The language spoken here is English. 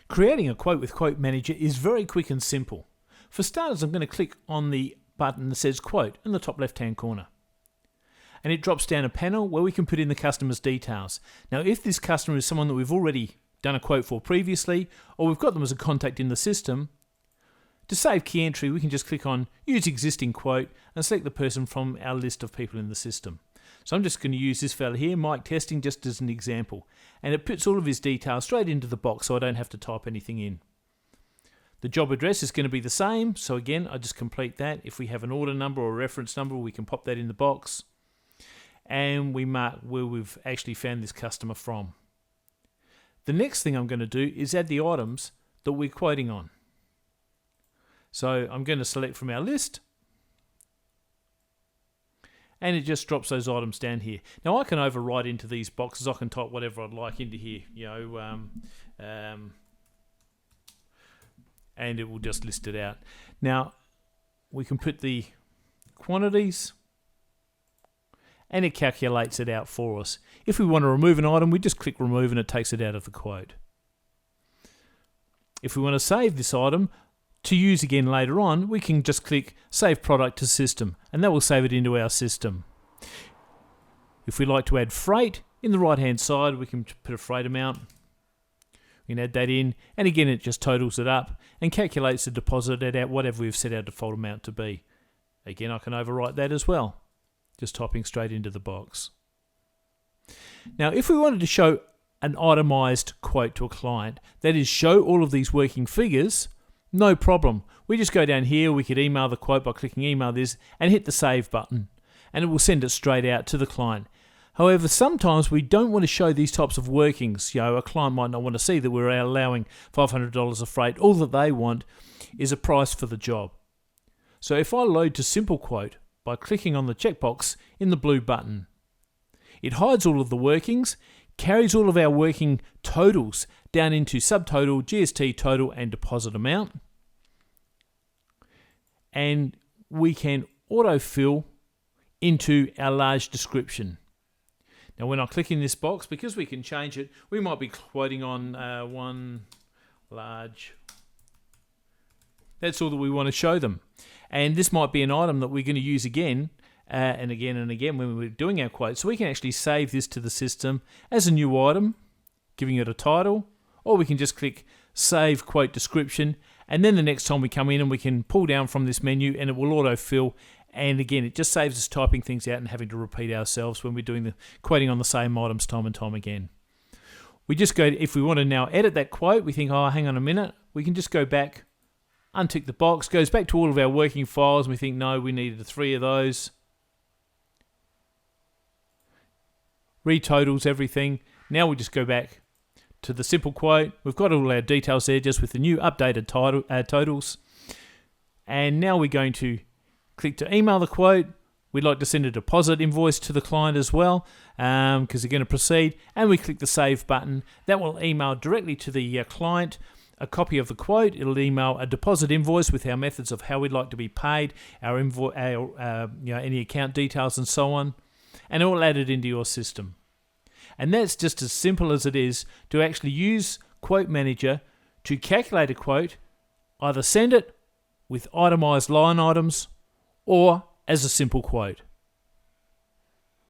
Creating a quote with Quotemanager is very quick and simple. For starters, I'm going to click on the button that says Quote in the top left-hand corner. And it drops down a panel where we can put in the customer's details. Now, if this customer is someone that we've already done a quote for previously, or we've got them as a contact in the system, to save key entry, we can just click on Use Existing Quote and select the person from our list of people in the system. So I'm just going to use this fella here, Mike Testing, just as an example. And it puts all of his details straight into the box so I don't have to type anything in. The job address is going to be the same, so again, I just complete that. If we have an order number or a reference number, we can pop that in the box. And we mark where we've actually found this customer from. The next thing I'm going to do is add the items that we're quoting on. So I'm going to select from our list, and it just drops those items down here. Now I can override into these boxes. I can type whatever I'd like into here, and it will just list it out. Now we can put the quantities, and it calculates it out for us. If we want to remove an item, we just click remove and it takes it out of the quote. If we want to save this item to use again later on, we can just click Save Product to System, and that will save it into our system. If we like to add freight, in the right hand side we can put a freight amount. We can add that in, and again it just totals it up and calculates the deposit at whatever we've set our default amount to be. Again, I can overwrite that as well, just typing straight into the box. Now if we wanted to show an itemized quote to a client, that is show all of these working figures, no problem. We just go down here, we could email the quote by clicking email this and hit the save button, and it will send it straight out to the client. However, sometimes we don't want to show these types of workings. A client might not want to see that we're allowing $500 of freight. All that they want is a price for the job. So if I load to simple quote by clicking on the checkbox in the blue button, it hides all of the workings, carries all of our working totals down into subtotal, GST total and deposit amount. And we can autofill into our large description. Now when I click in this box, because we can change it, we might be quoting on one large. That's all that we want to show them. And this might be an item that we're going to use again and again and again when we're doing our quote. So we can actually save this to the system as a new item, giving it a title, or we can just click Save Quote Description, and then the next time we come in and we can pull down from this menu and it will autofill. And again, it just saves us typing things out and having to repeat ourselves when we're doing the quoting on the same items time and time again. We just go, if we want to now edit that quote, we think, oh, hang on a minute, we can just go back, untick the box, goes back to all of our working files, and we think, no, we needed 3 of those. Retotals everything. Now we just go back to the simple quote. We've got all our details there just with the new updated totals. And now we're going to click to email the quote. We'd like to send a deposit invoice to the client as well because they're going to proceed. And we click the save button. That will email directly to the client a copy of the quote. It'll email a deposit invoice with our methods of how we'd like to be paid, our invoice, any account details and so on. And it will add it into your system. And that's just as simple as it is to actually use Quotemanager to calculate a quote, either send it with itemized line items or as a simple quote.